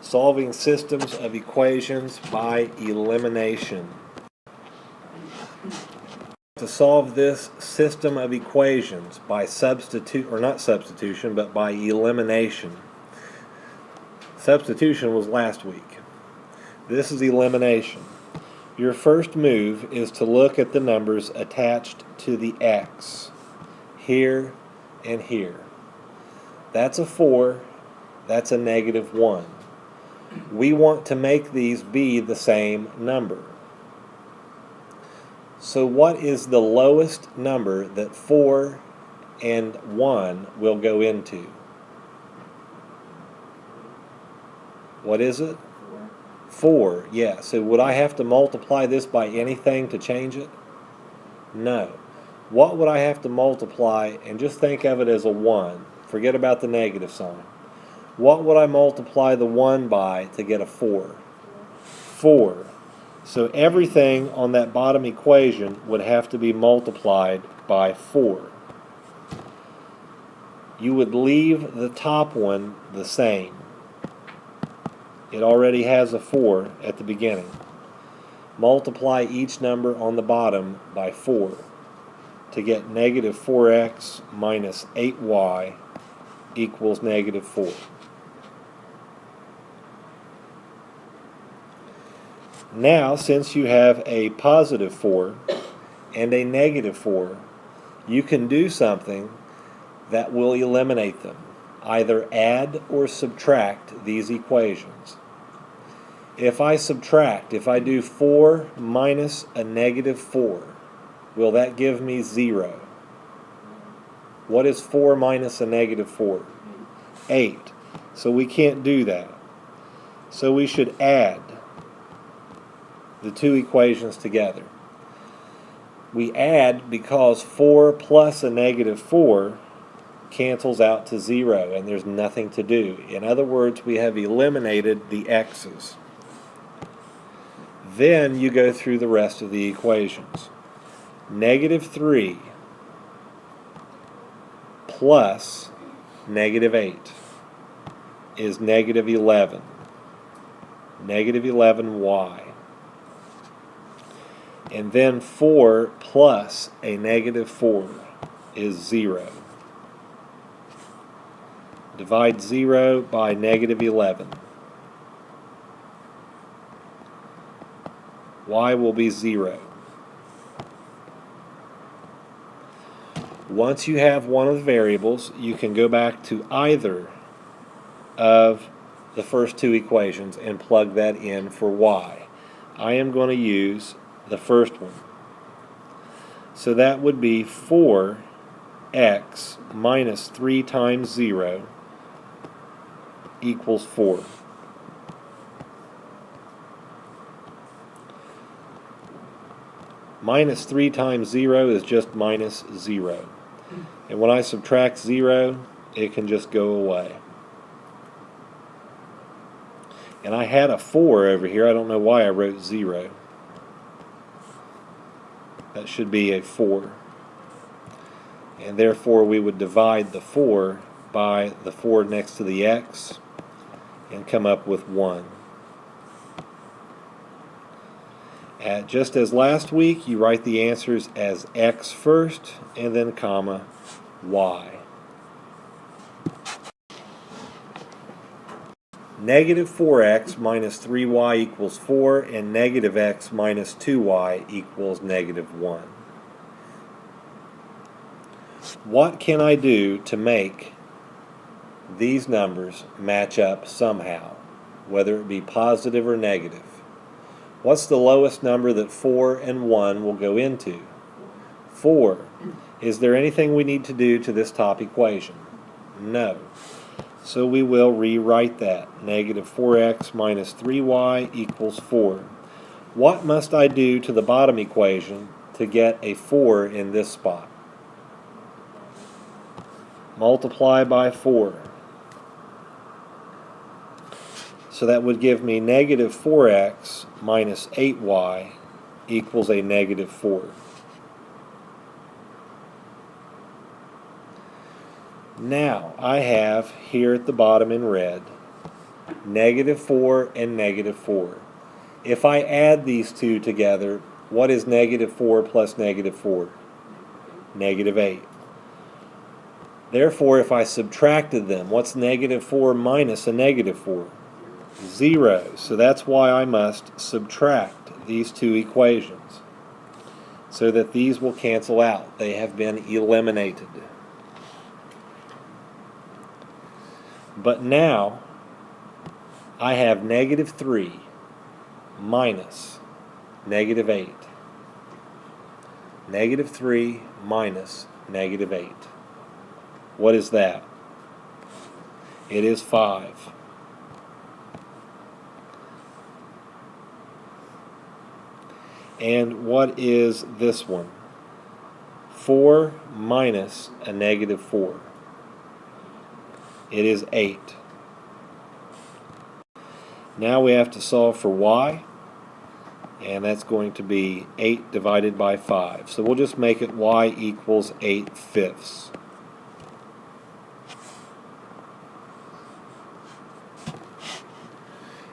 Solving systems of equations by elimination. To solve this system of equations by by elimination. Substitution was last week. This is elimination. Your first move is to look at the numbers attached to the x, here and here. That's a 4, that's a -1. We want to make these be the same number. So what is the lowest number that 4 and 1 will go into? What is it? 4. Yeah. So would I have to multiply this by anything to change it? No. What would I have to multiply? And just think of it as a 1. Forget about the negative sign. What would I multiply the 1 by to get a 4? 4. So everything on that bottom equation would have to be multiplied by 4. You would leave the top one the same. It already has a 4 at the beginning. Multiply each number on the bottom by 4 to get -4x minus 8y equals -4. Now, since you have a positive 4 and a -4, you can do something that will eliminate them. Either add or subtract these equations. If I subtract, if I do 4 minus a -4, will that give me 0? What is 4 minus a -4? 8. So we can't do that. So we should add the two equations together. We add because 4 plus a -4 cancels out to 0, and there's nothing to do. In other words, we have eliminated the x's. Then you go through the rest of the equations. -3 plus -8 is -11. -11y. And then 4 plus a -4 is 0. Divide 0 by -11. Y will be 0. Once you have one of the variables, you can go back to either of the first two equations and plug that in for y. I am going to use the first one. So that would be 4x minus 3 times 0 equals 4. Minus 3 times 0 is just minus 0. And when I subtract 0, it can just go away. And I had a 4 over here. I don't know why I wrote 0. That should be a 4. And therefore we would divide the 4 by the 4 next to the x and come up with 1. Just as last week, you write the answers as x first and then comma y. -4x minus 3y equals 4, and -x minus 2y equals -1. What can I do to make these numbers match up somehow, whether it be positive or negative? What's the lowest number that 4 and 1 will go into? 4. Is there anything we need to do to this top equation? No. So we will rewrite that. -4x minus 3y equals 4. What must I do to the bottom equation to get a 4 in this spot? Multiply by 4. So that would give me -4x minus 8y equals a -4. Now, I have here at the bottom in red negative 4 and negative 4. If I add these two together, what is negative 4 plus negative 4? Negative 8. Therefore, if I subtracted them, what's negative 4 minus a negative 4? 0. So that's why I must subtract these two equations, so that these will cancel out. They have been eliminated. But now, I have negative 3 minus negative 8. Negative 3 minus negative 8. What is that? It is 5. And what is this one? 4 minus a negative 4. It is 8. Now we have to solve for y, and that's going to be 8 divided by 5. So we'll just make it y equals 8/5.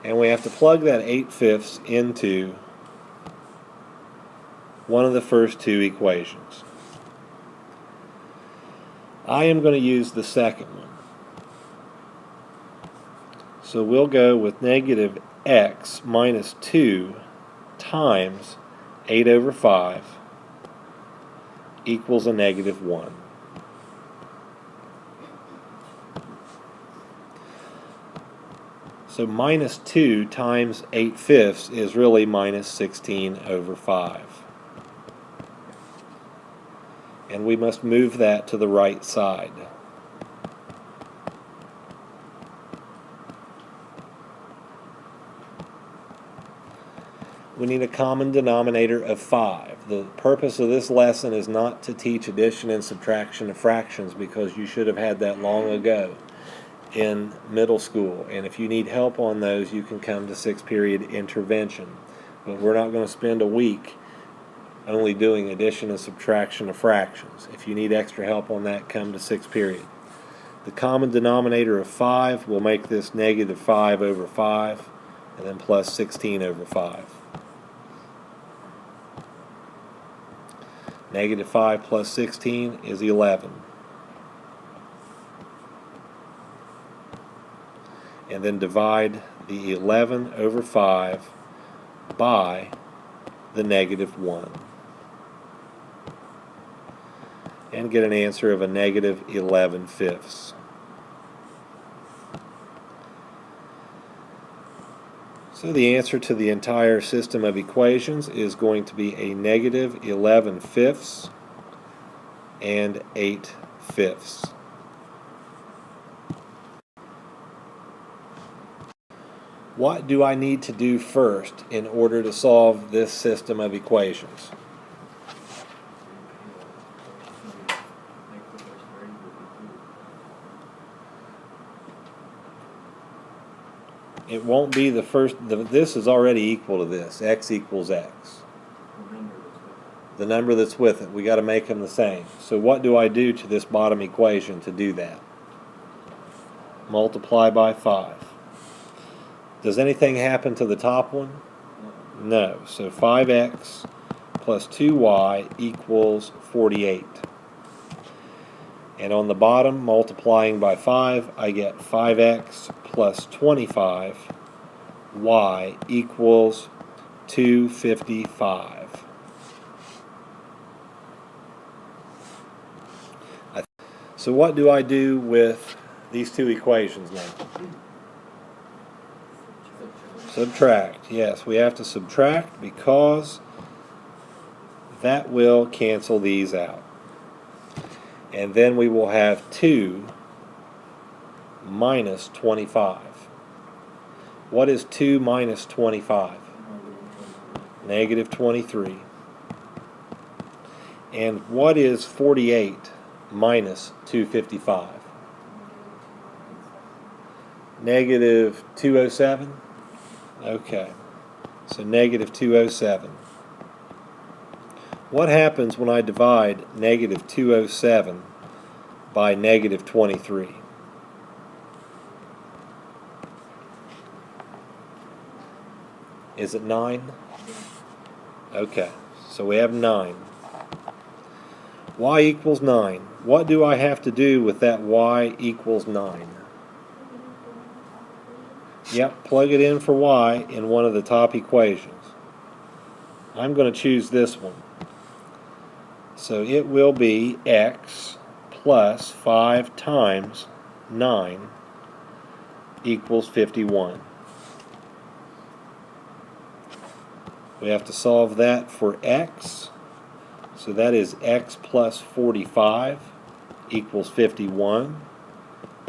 And we have to plug that 8/5 into one of the first two equations. I am going to use the second one. So we'll go with negative x minus 2 times 8 over 5 equals a negative 1. So minus 2 times 8/5 is really minus 16 over 5. And we must move that to the right side. We need a common denominator of 5. The purpose of this lesson is not to teach addition and subtraction of fractions, because you should have had that long ago in middle school. And if you need help on those, you can come to 6th period intervention. But we're not going to spend a week only doing addition and subtraction of fractions. If you need extra help on that, come to 6th period. The common denominator of 5 will make this negative 5 over 5, and then plus 16 over 5. Negative 5 plus 16 is 11. And then divide the 11 over 5 by the negative 1. And get an answer of a negative 11/5. So the answer to the entire system of equations is going to be a negative 11/5 and 8/5. What do I need to do first in order to solve this system of equations? It won't be the first. This is already equal to this. X equals x. The number that's with it. We got to make them the same. So what do I do to this bottom equation to do that? Multiply by 5. Does anything happen to the top one? No. So 5x plus 2y equals 48. And on the bottom, multiplying by 5, I get 5x plus 25, y equals 255. So what do I do with these two equations now? Subtract. Yes, we have to subtract because that will cancel these out. And then we will have 2 minus 25. What is 2 minus 25? Negative 23. And what is 48 minus 255? Negative 207? Okay, so negative 207. What happens when I divide negative 207 by negative 23? Is it 9? Okay, so we have 9. Y equals 9. What do I have to do with that y equals 9? Yep, plug it in for y in one of the top equations. I'm going to choose this one. So it will be x plus 5 times 9 equals 51. We have to solve that for x. So that is x plus 45 equals 51.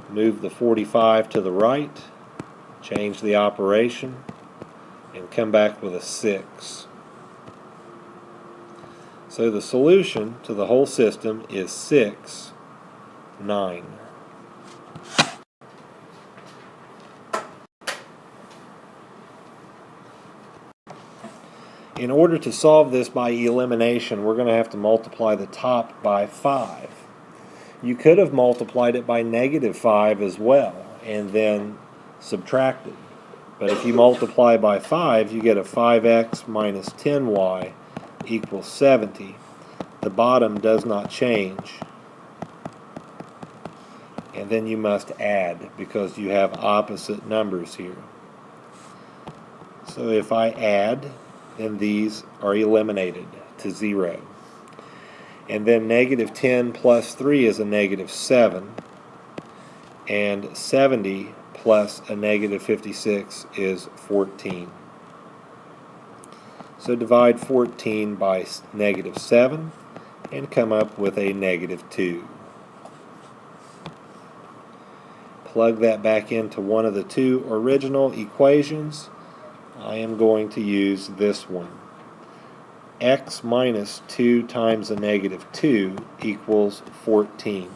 Move the 45 to the right, change the operation, and come back with a 6. So the solution to the whole system is 6, 9. In order to solve this by elimination, we're going to have to multiply the top by 5. You could have multiplied it by -5 as well, and then subtracted. But if you multiply by 5, you get a 5x minus 10y equals 70. The bottom does not change. And then you must add, because you have opposite numbers here. So if I add, then these are eliminated to 0. And then -10 plus 3 is a -7. And 70 plus a -56 is 14. So divide 14 by -7 and come up with a -2. Plug that back into one of the two original equations. I am going to use this one. X minus 2 times a -2 equals 14.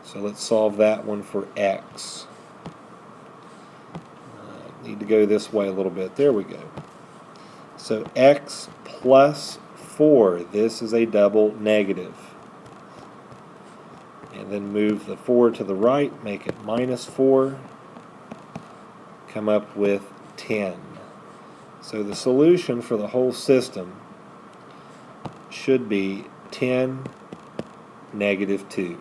So let's solve that one for x. Need to go this way a little bit. There we go. So x plus 4. This is a double negative. And then move the 4 to the right, make it -4. Come up with 10. So the solution for the whole system should be 10, -2.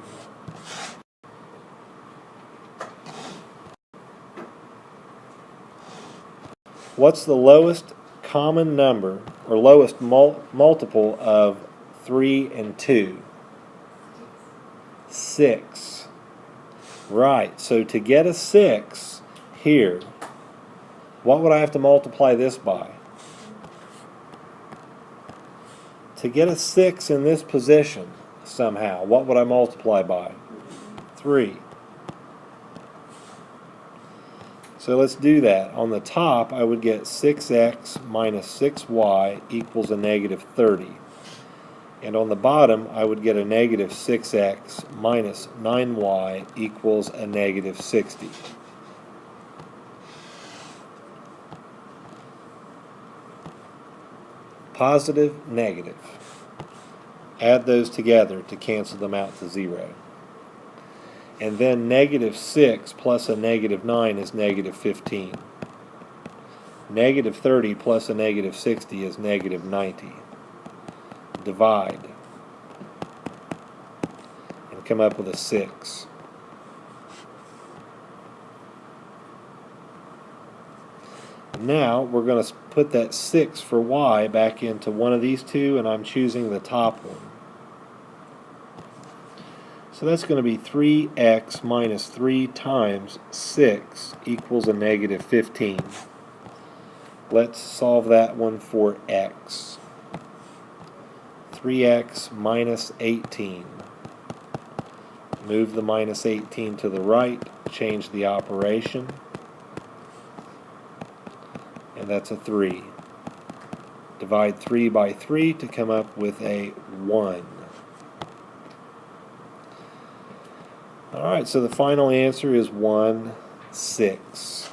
What's the lowest common number, or lowest multiple of 3 and 2? 6. Right, so to get a 6 here, what would I have to multiply this by? To get a 6 in this position somehow, what would I multiply by? 3. So let's do that. On the top, I would get 6x minus 6y equals a -30. And on the bottom, I would get a -6x minus 9y equals a -60. Positive, negative. Add those together to cancel them out to 0. And then -6 plus a -9 is -15. -30 plus a -60 is -90. Divide. And come up with a 6. Now we're going to put that 6 for y back into one of these two, and I'm choosing the top one. So that's going to be 3x minus 3 times 6 equals a -15. Let's solve that one for x. 3x minus 18. Move the minus 18 to the right, change the operation, and that's a 3. Divide 3 by 3 to come up with a 1. Alright, so the final answer is 1, 6.